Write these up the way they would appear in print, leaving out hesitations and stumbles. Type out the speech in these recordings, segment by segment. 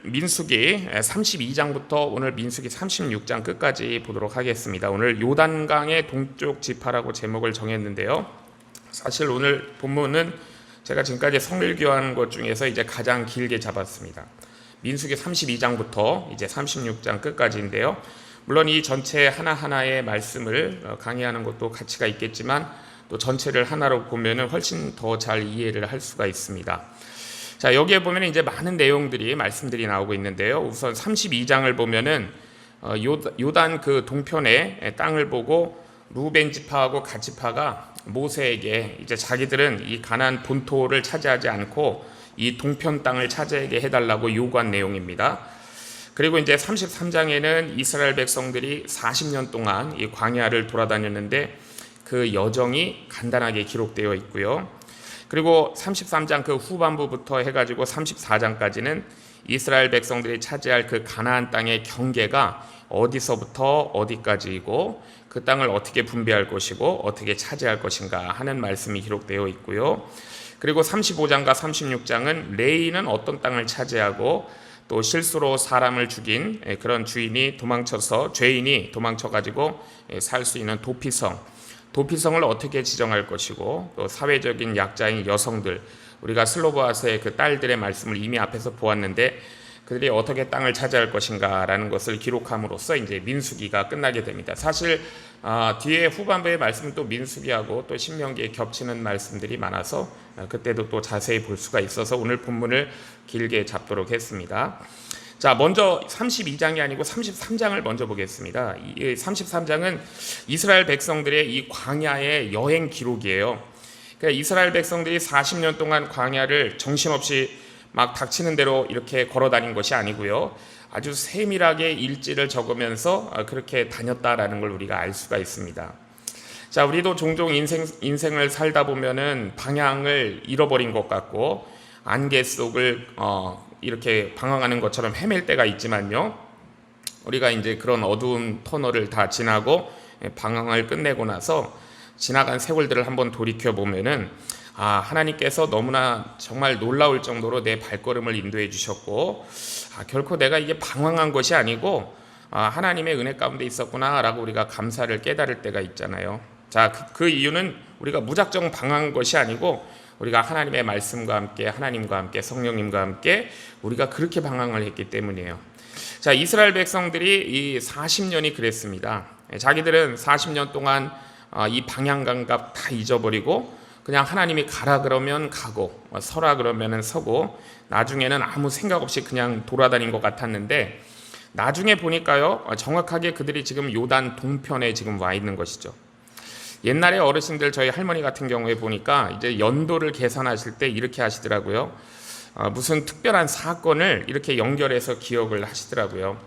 민수기 32장부터 오늘 민수기 36장 끝까지 보도록 하겠습니다. 오늘 요단강의 동쪽 지파라고 제목을 정했는데요. 사실 오늘 본문은 제가 지금까지 성일교한 것 중에서 이제 가장 길게 잡았습니다. 민수기 32장부터 이제 36장 끝까지인데요. 물론 이 전체 하나하나의 말씀을 강의하는 것도 가치가 있겠지만 또 전체를 하나로 보면은 훨씬 더 잘 이해를 할 수가 있습니다. 자, 여기에 보면 이제 많은 내용들이 말씀들이 나오고 있는데요. 우선 32장을 보면은 요단 그 동편의 땅을 보고 루벤 지파하고 갓 지파가 모세에게 이제 자기들은 이 가나안 본토를 차지하지 않고 이 동편 땅을 차지하게 해달라고 요구한 내용입니다. 그리고 이제 33장에는 이스라엘 백성들이 40년 동안 이 광야를 돌아다녔는데 그 여정이 간단하게 기록되어 있고요. 그리고 33장 그 후반부부터 해가지고 34장까지는 이스라엘 백성들이 차지할 그 가나안 땅의 경계가 어디서부터 어디까지이고 그 땅을 어떻게 분배할 것이고 어떻게 차지할 것인가 하는 말씀이 기록되어 있고요. 그리고 35장과 36장은 레위는 어떤 땅을 차지하고 또 실수로 사람을 죽인 그런 죄인이 도망쳐가지고 살 수 있는 도피성을 어떻게 지정할 것이고 또 사회적인 약자인 여성들, 우리가 슬로보아스의 그 딸들의 말씀을 이미 앞에서 보았는데 그들이 어떻게 땅을 차지할 것인가라는 것을 기록함으로써 이제 민수기가 끝나게 됩니다. 사실 뒤에 후반부의 말씀은 또 민수기하고 또 신명기에 겹치는 말씀들이 많아서 그때도 또 자세히 볼 수가 있어서 오늘 본문을 길게 잡도록 했습니다. 자, 먼저 32장이 아니고 33장을 먼저 보겠습니다. 이 33장은 이스라엘 백성들의 이 광야의 여행 기록이에요. 그러니까 이스라엘 백성들이 40년 동안 광야를 정신없이 막 닥치는 대로 이렇게 걸어 다닌 것이 아니고요. 아주 세밀하게 일지를 적으면서 그렇게 다녔다라는 걸 우리가 알 수가 있습니다. 자, 우리도 종종 인생을 살다 보면은 방향을 잃어버린 것 같고 안개 속을 이렇게 방황하는 것처럼 헤맬 때가 있지만요. 우리가 이제 그런 어두운 터널을 다 지나고 방황을 끝내고 나서 지나간 세월들을 한번 돌이켜 보면은 하나님께서 너무나 정말 놀라울 정도로 내 발걸음을 인도해 주셨고 결코 내가 이게 방황한 것이 아니고 하나님의 은혜 가운데 있었구나라고 우리가 감사를 깨달을 때가 있잖아요. 자, 그 이유는 우리가 무작정 방황한 것이 아니고 우리가 하나님의 말씀과 함께 하나님과 함께 성령님과 함께 우리가 그렇게 방황을 했기 때문이에요. 자, 이스라엘 백성들이 이 40년이 그랬습니다. 자기들은 40년 동안 이 방향 감각 다 잊어버리고 그냥 하나님이 가라 그러면 가고 서라 그러면 서고 나중에는 아무 생각 없이 그냥 돌아다닌 것 같았는데 나중에 보니까요, 정확하게 그들이 지금 요단 동편에 지금 와 있는 것이죠. 옛날에 어르신들 저희 할머니 같은 경우에 보니까 이제 연도를 계산하실 때 이렇게 하시더라고요. 무슨 특별한 사건을 이렇게 연결해서 기억을 하시더라고요.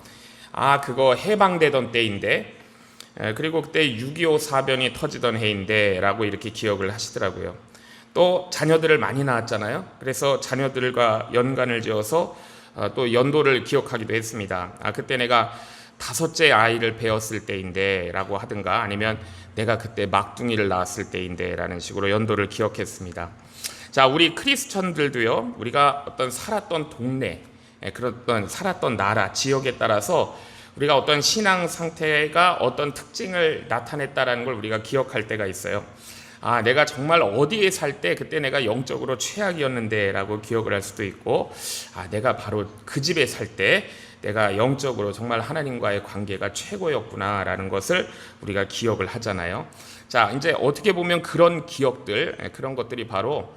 그거 해방되던 때인데 그리고 그때 6.25 사변이 터지던 해인데 라고 이렇게 기억을 하시더라고요. 또 자녀들을 많이 낳았잖아요. 그래서 자녀들과 연관을 지어서 또 연도를 기억하기도 했습니다. 그때 내가 5째 아이를 배웠을 때인데 라고 하든가 아니면 내가 그때 막둥이를 낳았을 때인데 라는 식으로 연도를 기억했습니다. 자, 우리 크리스천들도요, 우리가 어떤 살았던 동네, 그런 살았던 나라, 지역에 따라서 우리가 어떤 신앙 상태가 어떤 특징을 나타냈다라는 걸 우리가 기억할 때가 있어요. 내가 정말 어디에 살 때 그때 내가 영적으로 최악이었는데 라고 기억을 할 수도 있고 내가 바로 그 집에 살 때 내가 영적으로 정말 하나님과의 관계가 최고였구나 라는 것을 우리가 기억을 하잖아요. 자, 이제 어떻게 보면 그런 기억들, 그런 것들이 바로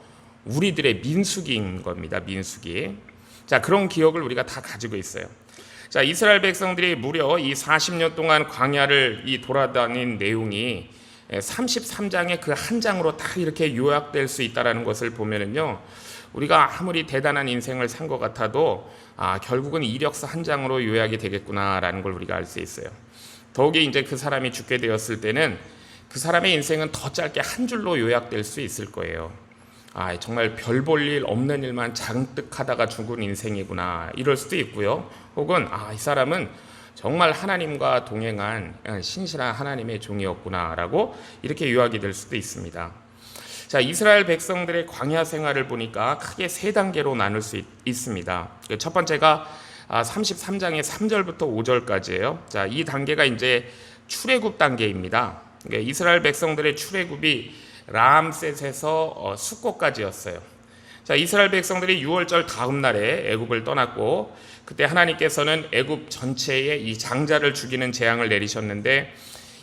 우리들의 민수기인 겁니다. 민수기. 자, 그런 기억을 우리가 다 가지고 있어요. 자, 이스라엘 백성들이 무려 이 40년 동안 광야를 돌아다닌 내용이 33장의 그 한 장으로 다 이렇게 요약될 수 있다는 것을 보면은요, 우리가 아무리 대단한 인생을 산 것 같아도 결국은 이력서 한 장으로 요약이 되겠구나라는 걸 우리가 알 수 있어요. 더욱이 이제 그 사람이 죽게 되었을 때는 그 사람의 인생은 더 짧게 한 줄로 요약될 수 있을 거예요. 정말 별 볼 일 없는 일만 잔뜩 하다가 죽은 인생이구나 이럴 수도 있고요. 혹은 이 사람은 정말 하나님과 동행한 신실한 하나님의 종이었구나라고 이렇게 요약이 될 수도 있습니다. 자, 이스라엘 백성들의 광야 생활을 보니까 크게 세 단계로 나눌 수 있습니다. 첫 번째가 33장의 3절부터 5절까지예요. 자, 이 단계가 이제 출애굽 단계입니다. 그러니까 이스라엘 백성들의 출애굽이 람셋에서 숫꽃까지였어요. 자, 이스라엘 백성들이 6월절 다음 날에 애굽을 떠났고, 그때 하나님께서는 애굽 전체에 이 장자를 죽이는 재앙을 내리셨는데,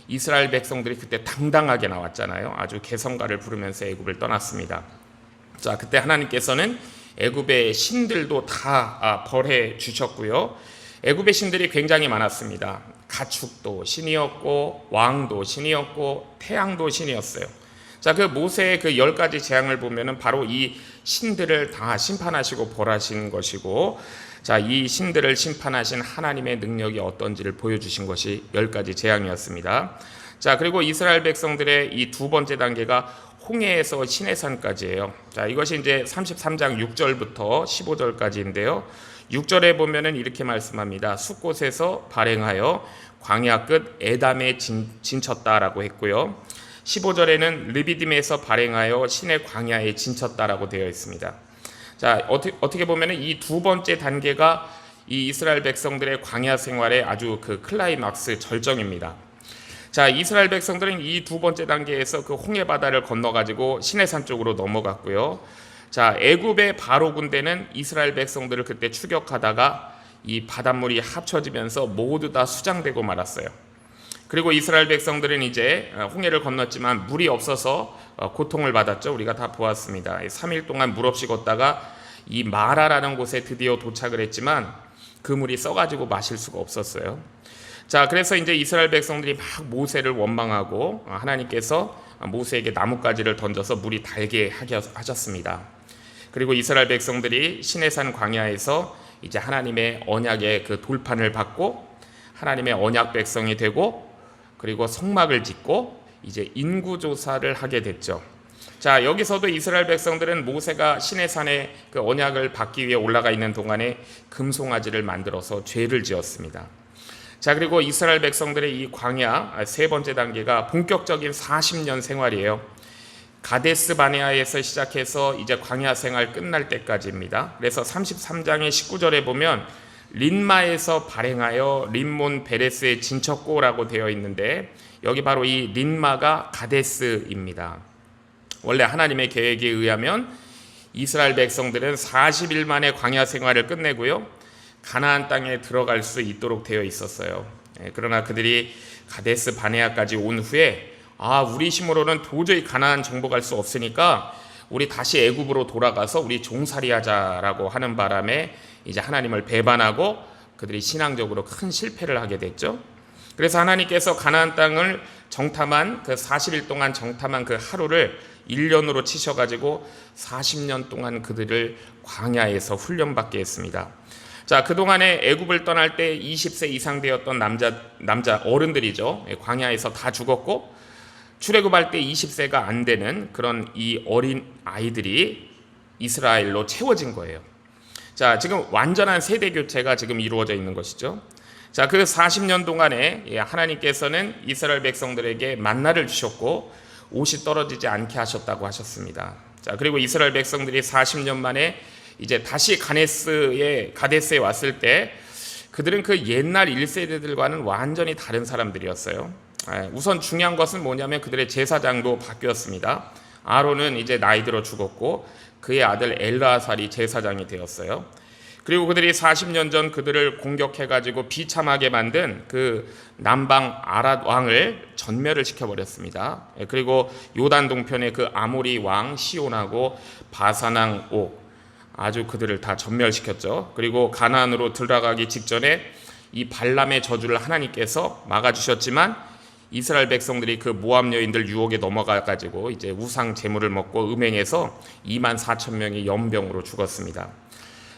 이스라엘 백성들이 그때 당당하게 나왔잖아요. 아주 개성가를 부르면서 애굽을 떠났습니다. 자, 그때 하나님께서는 애굽의 신들도 다 벌해 주셨고요. 애굽의 신들이 굉장히 많았습니다. 가축도 신이었고, 왕도 신이었고, 태양도 신이었어요. 자, 그 모세의 그 10가지 재앙을 보면은 바로 이 신들을 다 심판하시고 벌하신 것이고, 자, 이 신들을 심판하신 하나님의 능력이 어떤지를 보여주신 것이 10가지 재앙이었습니다. 자, 그리고 이스라엘 백성들의 이 두 번째 단계가 홍해에서 시내산까지예요. 자, 이것이 이제 33장 6절부터 15절까지인데요. 6절에 보면은 이렇게 말씀합니다. 숫곳에서 발행하여 광야 끝 에담에 진쳤다라고 했고요. 15절에는 르비딤에서 발행하여 시내 광야에 진쳤다라고 되어 있습니다. 자, 어떻게 보면은 이 두 번째 단계가 이 이스라엘 백성들의 광야 생활의 아주 그 클라이막스 절정입니다. 자, 이스라엘 백성들은 이 두 번째 단계에서 그 홍해 바다를 건너가지고 시내산 쪽으로 넘어갔고요. 자, 애굽의 바로 군대는 이스라엘 백성들을 그때 추격하다가 이 바닷물이 합쳐지면서 모두 다 수장되고 말았어요. 그리고 이스라엘 백성들은 이제 홍해를 건넜지만 물이 없어서 고통을 받았죠. 우리가 다 보았습니다. 3일 동안 물 없이 걷다가 이 마라라는 곳에 드디어 도착을 했지만 그 물이 써가지고 마실 수가 없었어요. 자, 그래서 이제 이스라엘 백성들이 막 모세를 원망하고 하나님께서 모세에게 나뭇가지를 던져서 물이 달게 하셨습니다. 그리고 이스라엘 백성들이 시내산 광야에서 이제 하나님의 언약의 그 돌판을 받고 하나님의 언약 백성이 되고, 그리고 성막을 짓고 이제 인구조사를 하게 됐죠. 자, 여기서도 이스라엘 백성들은 모세가 시내산에 그 언약을 받기 위해 올라가 있는 동안에 금송아지를 만들어서 죄를 지었습니다. 자, 그리고 이스라엘 백성들의 이 광야 세 번째 단계가 본격적인 40년 생활이에요. 가데스 바네아에서 시작해서 이제 광야 생활 끝날 때까지입니다. 그래서 33장의 19절에 보면 린마에서 발행하여 림몬 베레스에 진쳤고라고 되어 있는데, 여기 바로 이 린마가 가데스입니다. 원래 하나님의 계획에 의하면 이스라엘 백성들은 40일 만에 광야 생활을 끝내고요, 가나안 땅에 들어갈 수 있도록 되어 있었어요. 그러나 그들이 가데스 바네아까지 온 후에 우리 힘으로는 도저히 가나안 정복할 수 없으니까 우리 다시 애굽으로 돌아가서 우리 종살이하자라고 하는 바람에 이제 하나님을 배반하고 그들이 신앙적으로 큰 실패를 하게 됐죠. 그래서 하나님께서 가나안 땅을 정탐한 그 40일 동안 정탐한 그 하루를 1년으로 치셔가지고 40년 동안 그들을 광야에서 훈련받게 했습니다. 자, 그동안에 애굽을 떠날 때 20세 이상 되었던 남자 어른들이죠. 광야에서 다 죽었고, 출애굽할 때 20세가 안 되는 그런 이 어린 아이들이 이스라엘로 채워진 거예요. 자, 지금 완전한 세대 교체가 지금 이루어져 있는 것이죠. 자, 그 40년 동안에 하나님께서는 이스라엘 백성들에게 만나를 주셨고 옷이 떨어지지 않게 하셨다고 하셨습니다. 자, 그리고 이스라엘 백성들이 40년 만에 이제 다시 가데스에 왔을 때 그들은 그 옛날 1세대들과는 완전히 다른 사람들이었어요. 우선 중요한 것은 뭐냐면 그들의 제사장도 바뀌었습니다. 아론은 이제 나이 들어 죽었고 그의 아들 엘르아살이 제사장이 되었어요. 그리고 그들이 40년 전 그들을 공격해가지고 비참하게 만든 그 남방 아랏 왕을 전멸을 시켜버렸습니다. 그리고 요단 동편의 그 아모리 왕 시온하고 바사낭 옥, 아주 그들을 다 전멸시켰죠. 그리고 가나안으로 들어가기 직전에 이 발람의 저주를 하나님께서 막아주셨지만 이스라엘 백성들이 그 모압 여인들 유혹에 넘어가가지고 이제 우상 제물을 먹고 음행해서 24,000명이 연병으로 죽었습니다.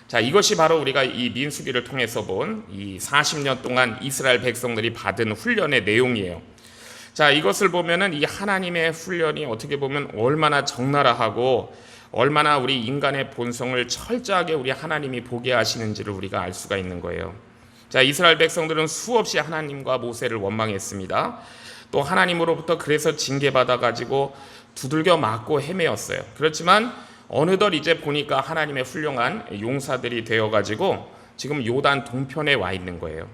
자, 이것이 바로 우리가 이 민수기를 통해서 본 이 40년 동안 이스라엘 백성들이 받은 훈련의 내용이에요. 자, 이것을 보면은 이 하나님의 훈련이 어떻게 보면 얼마나 적나라하고 얼마나 우리 인간의 본성을 철저하게 우리 하나님이 보게 하시는지를 우리가 알 수가 있는 거예요. 자, 이스라엘 백성들은 수없이 하나님과 모세를 원망했습니다. 또 하나님으로부터 그래서 징계받아가지고 두들겨 맞고 헤매었어요. 그렇지만 어느덧 이제 보니까 하나님의 훌륭한 용사들이 되어가지고 지금 요단 동편에 와 있는 거예요.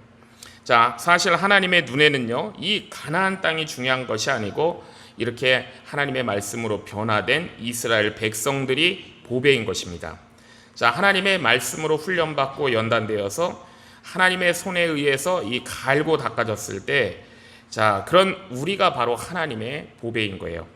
자, 사실 하나님의 눈에는요, 이 가나안 땅이 중요한 것이 아니고 이렇게 하나님의 말씀으로 변화된 이스라엘 백성들이 보배인 것입니다. 자, 하나님의 말씀으로 훈련받고 연단되어서 하나님의 손에 의해서 이 갈고 닦아졌을 때, 자, 그런 우리가 바로 하나님의 보배인 거예요.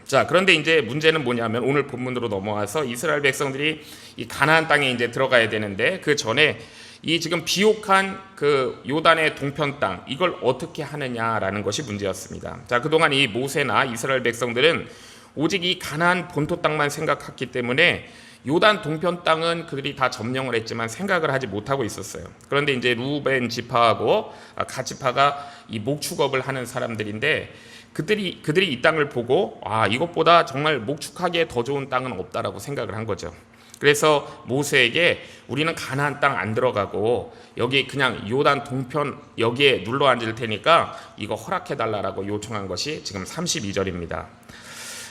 자, 그런데 이제 문제는 뭐냐면 오늘 본문으로 넘어와서 이스라엘 백성들이 이 가나안 땅에 이제 들어가야 되는데 그 전에 이 지금 비옥한 그 요단의 동편 땅, 이걸 어떻게 하느냐라는 것이 문제였습니다. 자, 그동안 이 모세나 이스라엘 백성들은 오직 이 가나안 본토 땅만 생각했기 때문에 요단 동편 땅은 그들이 다 점령을 했지만 생각을 하지 못하고 있었어요. 그런데 이제 루벤 지파하고 갓 지파가 이 목축업을 하는 사람들인데 그들이 이 땅을 보고 이것보다 정말 목축하기에 더 좋은 땅은 없다라고 생각을 한 거죠. 그래서 모세에게 우리는 가나안 땅 안 들어가고 여기 그냥 요단 동편 여기에 눌러 앉을 테니까 이거 허락해 달라라고 요청한 것이 지금 32절입니다.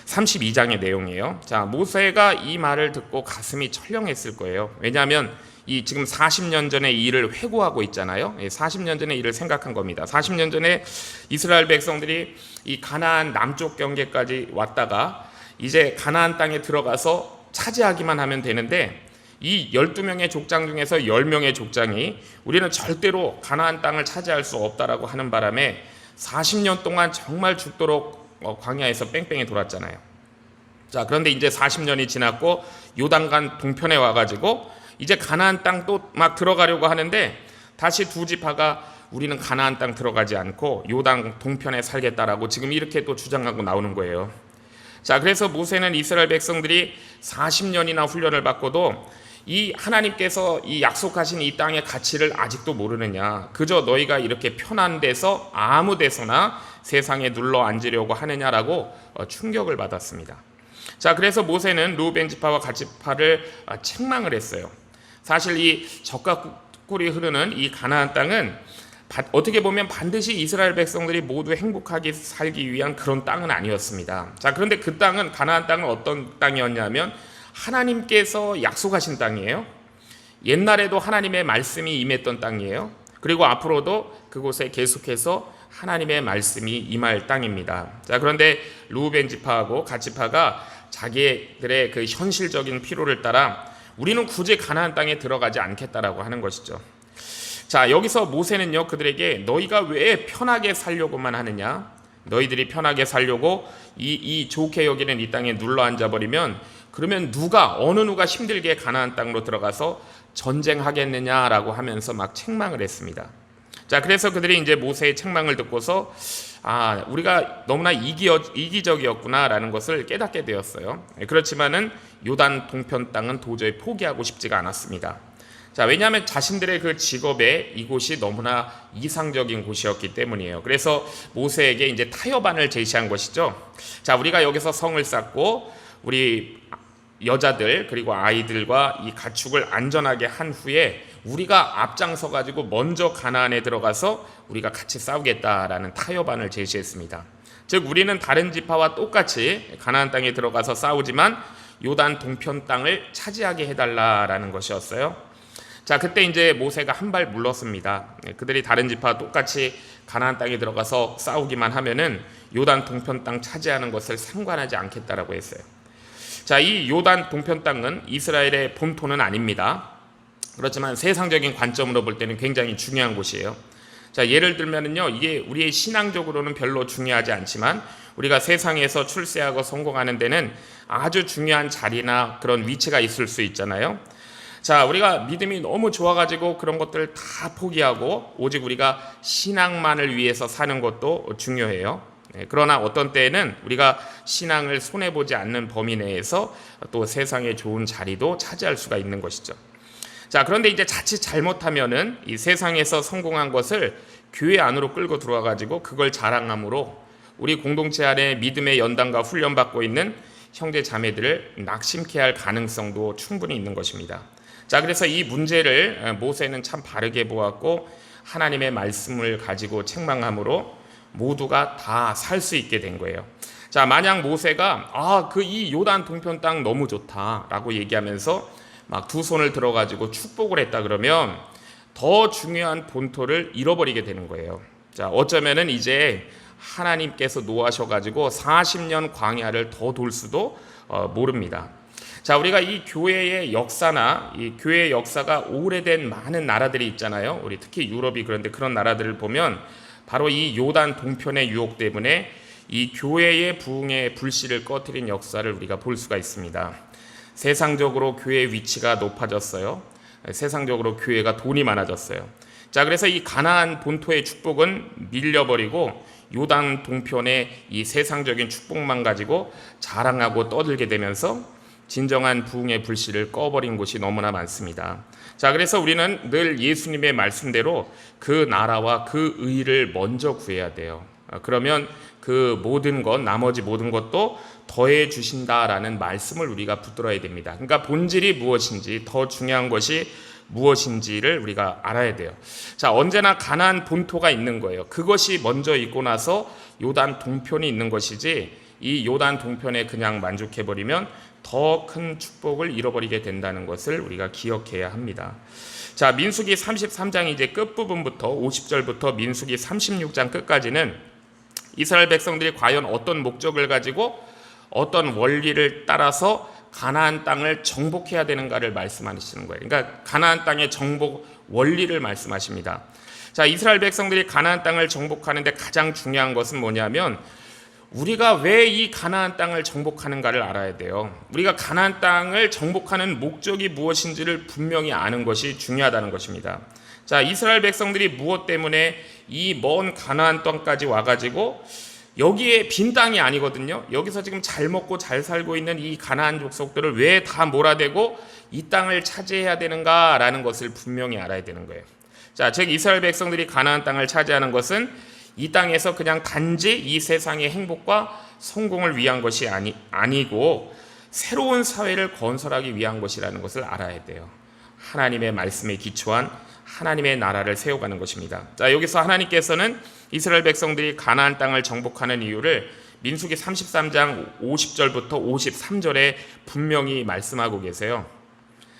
32장의 내용이에요. 자, 모세가 이 말을 듣고 가슴이 철렁했을 거예요. 왜냐하면 이 지금 40년 전의 일을 회고하고 있잖아요. 40년 전의 일을 생각한 겁니다. 40년 전에 이스라엘 백성들이 이 가나안 남쪽 경계까지 왔다가 이제 가나안 땅에 들어가서 차지하기만 하면 되는데 이 12명의 족장 중에서 10명의 족장이 우리는 절대로 가나안 땅을 차지할 수 없다라고 하는 바람에 40년 동안 정말 죽도록 광야에서 뺑뺑이 돌았잖아요. 자, 그런데 이제 40년이 지났고 요단강 동편에 와가지고 이제 가나안 땅 또 막 들어가려고 하는데 다시 두 지파가 우리는 가나안 땅 들어가지 않고 요단 동편에 살겠다라고 지금 이렇게 또 주장하고 나오는 거예요. 자, 그래서 모세는 이스라엘 백성들이 40년이나 훈련을 받고도 이 하나님께서 이 약속하신 이 땅의 가치를 아직도 모르느냐, 그저 너희가 이렇게 편한 데서 아무 데서나 세상에 눌러 앉으려고 하느냐라고 충격을 받았습니다. 자, 그래서 모세는 루벤 지파와 갓 지파를 책망을 했어요. 사실 이 젖과 꿀이 흐르는 이 가나안 땅은 어떻게 보면 반드시 이스라엘 백성들이 모두 행복하게 살기 위한 그런 땅은 아니었습니다. 자, 그런데 그 땅은, 가나안 땅은 어떤 땅이었냐면 하나님께서 약속하신 땅이에요. 옛날에도 하나님의 말씀이 임했던 땅이에요. 그리고 앞으로도 그곳에 계속해서 하나님의 말씀이 임할 땅입니다. 자, 그런데 루벤 지파하고 갓 지파가 자기들의 그 현실적인 필요를 따라 우리는 굳이 가나안 땅에 들어가지 않겠다라고 하는 것이죠. 자, 여기서 모세는요, 그들에게 너희가 왜 편하게 살려고만 하느냐? 너희들이 편하게 살려고 이 좋게 여기는 이 땅에 눌러 앉아버리면 그러면 어느 누가 힘들게 가나안 땅으로 들어가서 전쟁하겠느냐라고 하면서 막 책망을 했습니다. 자, 그래서 그들이 이제 모세의 책망을 듣고서 우리가 너무나 이기적이었구나라는 것을 깨닫게 되었어요. 그렇지만은 요단 동편 땅은 도저히 포기하고 싶지가 않았습니다. 자, 왜냐하면 자신들의 그 직업에 이곳이 너무나 이상적인 곳이었기 때문이에요. 그래서 모세에게 이제 타협안을 제시한 것이죠. 자, 우리가 여기서 성을 쌓고 우리 여자들 그리고 아이들과 이 가축을 안전하게 한 후에 우리가 앞장서 가지고 먼저 가나안에 들어가서 우리가 같이 싸우겠다라는 타협안을 제시했습니다. 즉 우리는 다른 지파와 똑같이 가나안 땅에 들어가서 싸우지만 요단 동편 땅을 차지하게 해달라라는 것이었어요. 자, 그때 이제 모세가 한 발 물렀습니다. 그들이 다른 지파와 똑같이 가나안 땅에 들어가서 싸우기만 하면은 요단 동편 땅 차지하는 것을 상관하지 않겠다라고 했어요. 자, 이 요단 동편 땅은 이스라엘의 본토는 아닙니다. 그렇지만 세상적인 관점으로 볼 때는 굉장히 중요한 곳이에요. 자, 예를 들면은요, 이게 우리의 신앙적으로는 별로 중요하지 않지만 우리가 세상에서 출세하고 성공하는 데는 아주 중요한 자리나 그런 위치가 있을 수 있잖아요. 자, 우리가 믿음이 너무 좋아가지고 그런 것들을 다 포기하고 오직 우리가 신앙만을 위해서 사는 것도 중요해요. 그러나 어떤 때에는 우리가 신앙을 손해보지 않는 범위 내에서 또 세상의 좋은 자리도 차지할 수가 있는 것이죠. 자, 그런데 이제 자칫 잘못하면은 이 세상에서 성공한 것을 교회 안으로 끌고 들어와가지고 그걸 자랑함으로 우리 공동체 안에 믿음의 연단과 훈련받고 있는 형제 자매들을 낙심케 할 가능성도 충분히 있는 것입니다. 자, 그래서 이 문제를 모세는 참 바르게 보았고 하나님의 말씀을 가지고 책망함으로 모두가 다 살 수 있게 된 거예요. 자, 만약 모세가 이 요단 동편 땅 너무 좋다라고 얘기하면서 막 두 손을 들어가지고 축복을 했다 그러면 더 중요한 본토를 잃어버리게 되는 거예요. 자, 어쩌면은 이제 하나님께서 노하셔가지고 40년 광야를 더 돌 수도 모릅니다. 자, 우리가 이 교회의 역사나 이 교회의 역사가 오래된 많은 나라들이 있잖아요. 우리 특히 유럽이 그런데 그런 나라들을 보면 바로 이 요단 동편의 유혹 때문에 이 교회의 부흥의 불씨를 꺼뜨린 역사를 우리가 볼 수가 있습니다. 세상적으로 교회의 위치가 높아졌어요. 세상적으로 교회가 돈이 많아졌어요. 자, 그래서 이 가나안 본토의 축복은 밀려버리고 요단 동편의 이 세상적인 축복만 가지고 자랑하고 떠들게 되면서 진정한 부흥의 불씨를 꺼버린 곳이 너무나 많습니다. 자, 그래서 우리는 늘 예수님의 말씀대로 그 나라와 그 의를 먼저 구해야 돼요. 그러면 그 모든 것, 나머지 모든 것도 더해 주신다라는 말씀을 우리가 붙들어야 됩니다. 그러니까 본질이 무엇인지, 더 중요한 것이 무엇인지를 우리가 알아야 돼요. 자, 언제나 가나안 본토가 있는 거예요. 그것이 먼저 있고 나서 요단 동편이 있는 것이지, 이 요단 동편에 그냥 만족해버리면 더 큰 축복을 잃어버리게 된다는 것을 우리가 기억해야 합니다. 자, 민수기 33장 이제 끝부분부터 50절부터 민수기 36장 끝까지는 이스라엘 백성들이 과연 어떤 목적을 가지고 어떤 원리를 따라서 가나안 땅을 정복해야 되는가를 말씀하시는 거예요. 그러니까 가나안 땅의 정복 원리를 말씀하십니다. 자, 이스라엘 백성들이 가나안 땅을 정복하는데 가장 중요한 것은 뭐냐면 우리가 왜 이 가나안 땅을 정복하는가를 알아야 돼요. 우리가 가나안 땅을 정복하는 목적이 무엇인지를 분명히 아는 것이 중요하다는 것입니다. 자, 이스라엘 백성들이 무엇 때문에 이 먼 가나안 땅까지 와가지고 여기에 빈 땅이 아니거든요. 여기서 지금 잘 먹고 잘 살고 있는 이 가나안 족속들을 왜 다 몰아대고 이 땅을 차지해야 되는가라는 것을 분명히 알아야 되는 거예요. 자, 즉 이스라엘 백성들이 가나안 땅을 차지하는 것은 이 땅에서 그냥 단지 이 세상의 행복과 성공을 위한 것이 아니고 새로운 사회를 건설하기 위한 것이라는 것을 알아야 돼요. 하나님의 말씀에 기초한 하나님의 나라를 세워가는 것입니다. 자, 여기서 하나님께서는 이스라엘 백성들이 가나안 땅을 정복하는 이유를 민수기 33장 50절부터 53절에 분명히 말씀하고 계세요.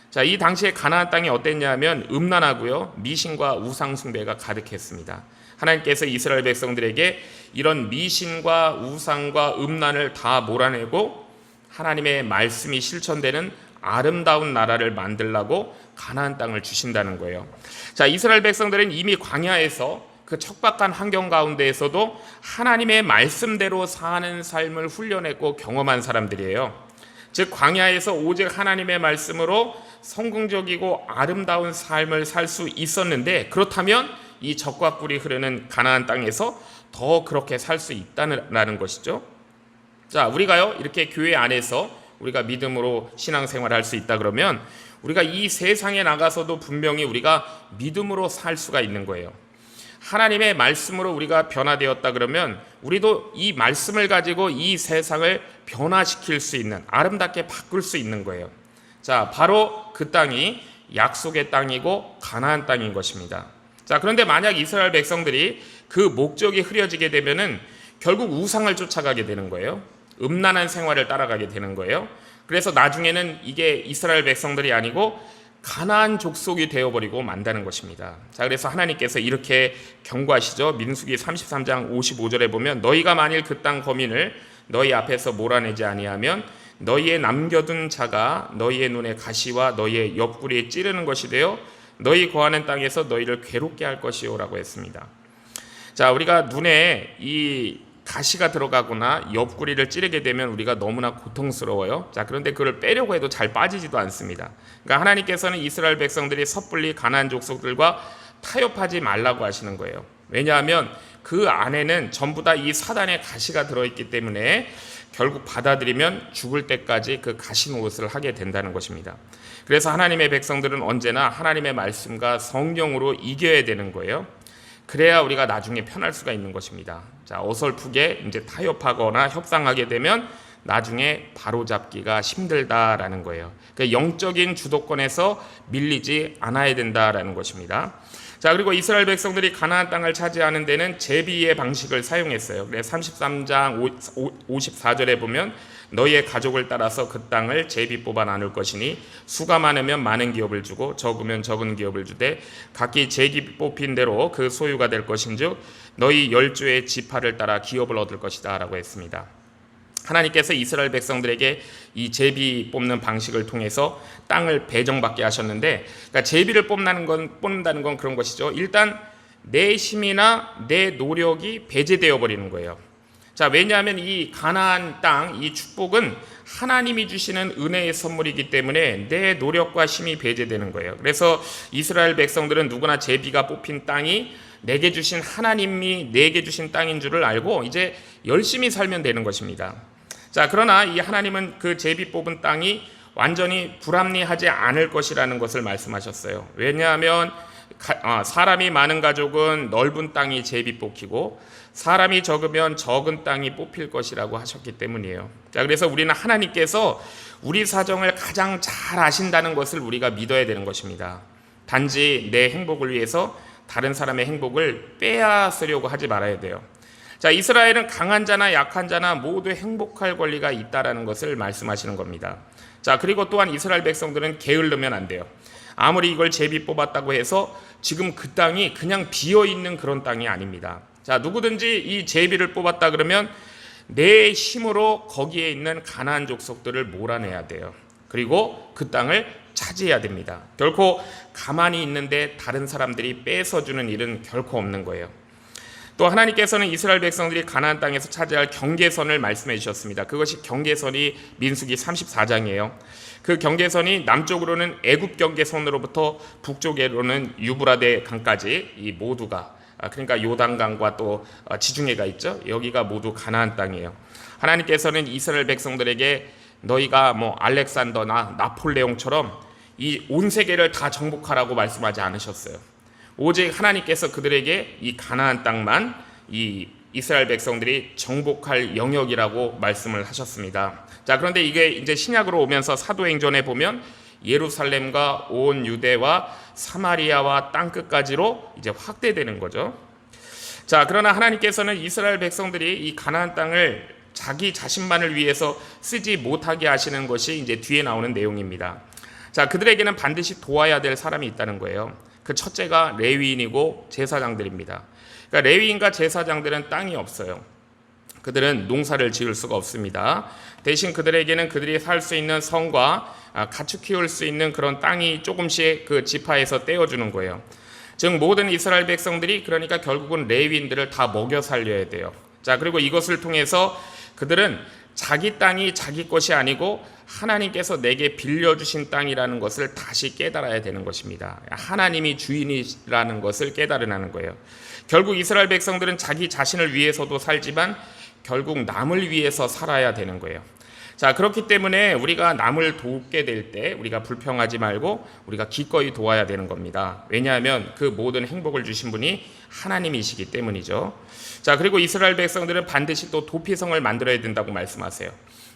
자, 이 당시에 가나안 땅이 어땠냐면 음란하고요, 미신과 우상 숭배가 가득했습니다. 하나님께서 이스라엘 백성들에게 이런 미신과 우상과 음란을 다 몰아내고 하나님의 말씀이 실천되는 아름다운 나라를 만들라고 가나안 땅을 주신다는 거예요. 자, 이스라엘 백성들은 이미 광야에서 그 척박한 환경 가운데에서도 하나님의 말씀대로 사는 삶을 훈련했고 경험한 사람들이에요. 즉 광야에서 오직 하나님의 말씀으로 성공적이고 아름다운 삶을 살 수 있었는데, 그렇다면 이 젖과 꿀이 흐르는 가나안 땅에서 더 그렇게 살 수 있다는 것이죠. 자, 우리가요 이렇게 교회 안에서 우리가 믿음으로 신앙생활을 할 수 있다 그러면 우리가 이 세상에 나가서도 분명히 우리가 믿음으로 살 수가 있는 거예요. 하나님의 말씀으로 우리가 변화되었다 그러면 우리도 이 말씀을 가지고 이 세상을 변화시킬 수 있는, 아름답게 바꿀 수 있는 거예요. 자, 바로 그 땅이 약속의 땅이고 가나안 땅인 것입니다. 자, 그런데 만약 이스라엘 백성들이 그 목적이 흐려지게 되면은 결국 우상을 쫓아가게 되는 거예요. 음란한 생활을 따라가게 되는 거예요. 그래서 나중에는 이게 이스라엘 백성들이 아니고 가나안 족속이 되어버리고 만다는 것입니다. 자, 그래서 하나님께서 이렇게 경고하시죠. 민수기 33장 55절에 보면 너희가 만일 그 땅 거민을 너희 앞에서 몰아내지 아니하면 너희의 남겨둔 자가 너희의 눈에 가시와 너희의 옆구리에 찌르는 것이 되어 너희 거하는 땅에서 너희를 괴롭게 할 것이요라고 했습니다. 자, 우리가 눈에 이 가시가 들어가거나 옆구리를 찌르게 되면 우리가 너무나 고통스러워요. 자, 그런데 그걸 빼려고 해도 잘 빠지지도 않습니다. 그러니까 하나님께서는 이스라엘 백성들이 섣불리 가나안 족속들과 타협하지 말라고 하시는 거예요. 왜냐하면 그 안에는 전부 다 이 사단의 가시가 들어있기 때문에 결국 받아들이면 죽을 때까지 그 가시 노릇을 하게 된다는 것입니다. 그래서 하나님의 백성들은 언제나 하나님의 말씀과 성령으로 이겨야 되는 거예요. 그래야 우리가 나중에 편할 수가 있는 것입니다. 자, 어설프게 이제 타협하거나 협상하게 되면 나중에 바로잡기가 힘들다라는 거예요. 그 영적인 주도권에서 밀리지 않아야 된다라는 것입니다. 자, 그리고 이스라엘 백성들이 가나안 땅을 차지하는 데는 제비의 방식을 사용했어요. 그래서 33장 54절에 보면 너희의 가족을 따라서 그 땅을 제비 뽑아 나눌 것이니 수가 많으면 많은 기업을 주고 적으면 적은 기업을 주되 각기 제비 뽑힌 대로 그 소유가 될 것인즉 너희 10조의 지파를 따라 기업을 얻을 것이다 라고 했습니다. 하나님께서 이스라엘 백성들에게 이 제비 뽑는 방식을 통해서 땅을 배정받게 하셨는데, 그러니까 제비를 뽑는다는 건 그런 것이죠. 일단 내 힘이나 내 노력이 배제되어 버리는 거예요. 자, 왜냐하면 이 가나안 땅, 이 축복은 하나님이 주시는 은혜의 선물이기 때문에 내 노력과 힘이 배제되는 거예요. 그래서 이스라엘 백성들은 누구나 제비가 뽑힌 땅이 내게 주신 하나님이 내게 주신 땅인 줄을 알고 이제 열심히 살면 되는 것입니다. 자, 그러나 이 하나님은 그 제비 뽑은 땅이 완전히 불합리하지 않을 것이라는 것을 말씀하셨어요. 왜냐하면 사람이 많은 가족은 넓은 땅이 제비 뽑히고 사람이 적으면 적은 땅이 뽑힐 것이라고 하셨기 때문이에요. 자, 그래서 우리는 하나님께서 우리 사정을 가장 잘 아신다는 것을 우리가 믿어야 되는 것입니다. 단지 내 행복을 위해서 다른 사람의 행복을 빼앗으려고 하지 말아야 돼요. 자, 이스라엘은 강한 자나 약한 자나 모두 행복할 권리가 있다라는 것을 말씀하시는 겁니다. 자, 그리고 또한 이스라엘 백성들은 게을르면 안 돼요. 아무리 이걸 제비 뽑았다고 해서 지금 그 땅이 그냥 비어있는 그런 땅이 아닙니다. 자, 누구든지 이 제비를 뽑았다 그러면 내 힘으로 거기에 있는 가나안 족속들을 몰아내야 돼요. 그리고 그 땅을 차지해야 됩니다. 결코 가만히 있는데 다른 사람들이 뺏어주는 일은 결코 없는 거예요. 또 하나님께서는 이스라엘 백성들이 가나안 땅에서 차지할 경계선을 말씀해 주셨습니다. 그것이 경계선이 민수기 34장이에요. 그 경계선이 남쪽으로는 애굽 경계선으로부터 북쪽으로는 유브라데 강까지 이 모두가, 그러니까 요단강과 또 지중해가 있죠. 여기가 모두 가나안 땅이에요. 하나님께서는 이스라엘 백성들에게 너희가 뭐 알렉산더나 나폴레옹처럼 이 온 세계를 다 정복하라고 말씀하지 않으셨어요. 오직 하나님께서 그들에게 이 가나안 땅만 이 이스라엘 백성들이 정복할 영역이라고 말씀을 하셨습니다. 자, 그런데 이게 이제 신약으로 오면서 사도행전에 보면 예루살렘과 온 유대와 사마리아와 땅끝까지로 이제 확대되는 거죠. 자, 그러나 하나님께서는 이스라엘 백성들이 이 가나안 땅을 자기 자신만을 위해서 쓰지 못하게 하시는 것이 이제 뒤에 나오는 내용입니다. 자, 그들에게는 반드시 도와야 될 사람이 있다는 거예요. 그 첫째가 레위인이고 제사장들입니다. 그러니까 레위인과 제사장들은 땅이 없어요. 그들은 농사를 지을 수가 없습니다. 대신 그들에게는 그들이 살 수 있는 성과 가축 키울 수 있는 그런 땅이 조금씩 그 지파에서 떼어주는 거예요. 즉 모든 이스라엘 백성들이 그러니까 결국은 레위인들을 다 먹여 살려야 돼요. 자, 그리고 이것을 통해서 그들은 자기 땅이 자기 것이 아니고 하나님께서 내게 빌려주신 땅이라는 것을 다시 깨달아야 되는 것입니다. 하나님이 주인이라는 것을 깨달으라는 거예요. 결국 이스라엘 백성들은 자기 자신을 위해서도 살지만 결국 남을 위해서 살아야 되는 거예요. 자, 그렇기 때문에 우리가 남을 돕게 될 때 우리가 불평하지 말고 우리가 기꺼이 도와야 되는 겁니다. 왜냐하면 그 모든 행복을 주신 분이 하나님이시기 때문이죠. 자, 그리고 이스라엘 백성들은 반드시 또 도피성을 만들어야 된다고 말씀하세요.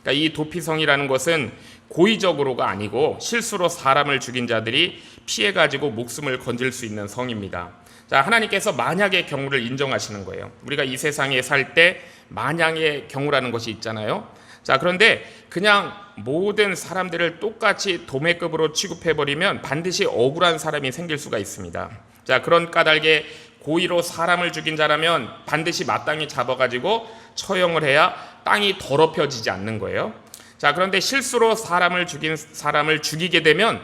그러니까 이 도피성이라는 것은 고의적으로가 아니고 실수로 사람을 죽인 자들이 피해가지고 목숨을 건질 수 있는 성입니다. 자, 하나님께서 만약의 경우를 인정하시는 거예요. 우리가 이 세상에 살 때 만약의 경우라는 것이 있잖아요. 자, 그런데 그냥 모든 사람들을 똑같이 도매급으로 취급해버리면 반드시 억울한 사람이 생길 수가 있습니다. 자, 그런 까닭에 고의로 사람을 죽인 자라면 반드시 마땅히 잡아가지고 처형을 해야 땅이 더럽혀지지 않는 거예요. 자, 그런데 실수로 사람을 죽이게 되면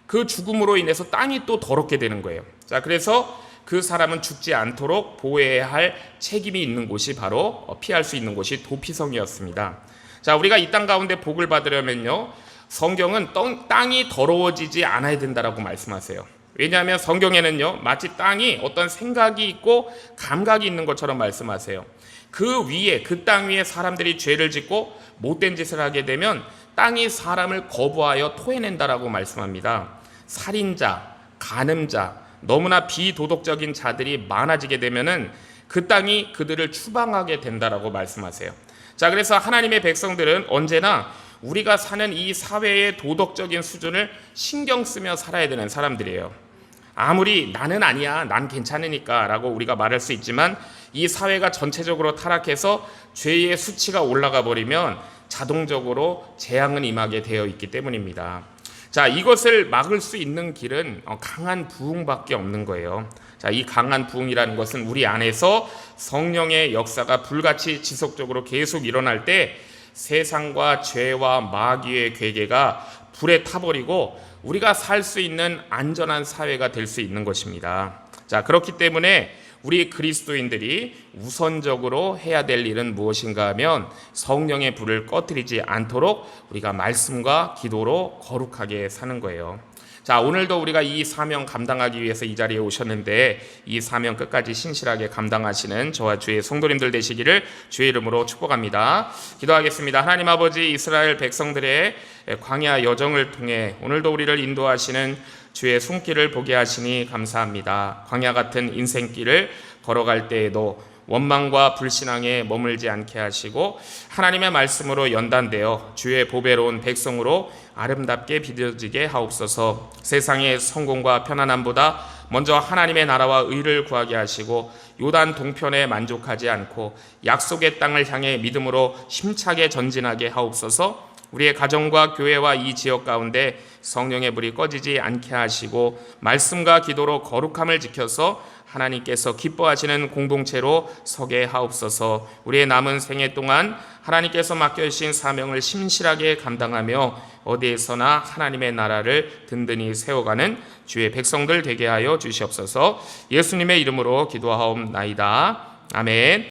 그 죽음으로 인해서 땅이 또 더럽게 되는 거예요. 자, 그래서 그 사람은 죽지 않도록 보호해야 할 책임이 있는 곳이 바로 피할 수 있는 곳이 도피성이었습니다. 자, 우리가 이 땅 가운데 복을 받으려면요, 성경은 땅이 더러워지지 않아야 된다라고 말씀하세요. 왜냐하면 성경에는요, 마치 땅이 어떤 생각이 있고 감각이 있는 것처럼 말씀하세요. 그 위에, 그 땅 위에 사람들이 죄를 짓고 못된 짓을 하게 되면 땅이 사람을 거부하여 토해낸다라고 말씀합니다. 살인자, 간음자, 너무나 비도덕적인 자들이 많아지게 되면은 그 땅이 그들을 추방하게 된다라고 말씀하세요. 자, 그래서 하나님의 백성들은 언제나 우리가 사는 이 사회의 도덕적인 수준을 신경 쓰며 살아야 되는 사람들이에요. 아무리 나는 아니야, 난 괜찮으니까 라고 우리가 말할 수 있지만 이 사회가 전체적으로 타락해서 죄의 수치가 올라가 버리면 자동적으로 재앙은 임하게 되어 있기 때문입니다. 자, 이것을 막을 수 있는 길은 강한 부흥밖에 없는 거예요. 자, 이 강한 부흥이라는 것은 우리 안에서 성령의 역사가 불같이 지속적으로 계속 일어날 때 세상과 죄와 마귀의 괴계가 불에 타버리고 우리가 살 수 있는 안전한 사회가 될 수 있는 것입니다. 자, 그렇기 때문에 우리 그리스도인들이 우선적으로 해야 될 일은 무엇인가 하면 성령의 불을 꺼뜨리지 않도록 우리가 말씀과 기도로 거룩하게 사는 거예요. 자, 오늘도 우리가 이 사명 감당하기 위해서 이 자리에 오셨는데 이 사명 끝까지 신실하게 감당하시는 저와 주의 성도님들 되시기를 주의 이름으로 축복합니다. 기도하겠습니다. 하나님 아버지, 이스라엘 백성들의 광야 여정을 통해 오늘도 우리를 인도하시는 주의 손길을 보게 하시니 감사합니다. 광야 같은 인생길을 걸어갈 때에도 원망과 불신앙에 머물지 않게 하시고 하나님의 말씀으로 연단되어 주의 보배로운 백성으로 아름답게 빚어지게 하옵소서. 세상의 성공과 편안함보다 먼저 하나님의 나라와 의를 구하게 하시고 요단 동편에 만족하지 않고 약속의 땅을 향해 믿음으로 힘차게 전진하게 하옵소서. 우리의 가정과 교회와 이 지역 가운데 성령의 불이 꺼지지 않게 하시고 말씀과 기도로 거룩함을 지켜서 하나님께서 기뻐하시는 공동체로 서게 하옵소서. 우리의 남은 생애 동안 하나님께서 맡겨주신 사명을 신실하게 감당하며 어디에서나 하나님의 나라를 든든히 세워가는 주의 백성들 되게 하여 주시옵소서. 예수님의 이름으로 기도하옵나이다. 아멘.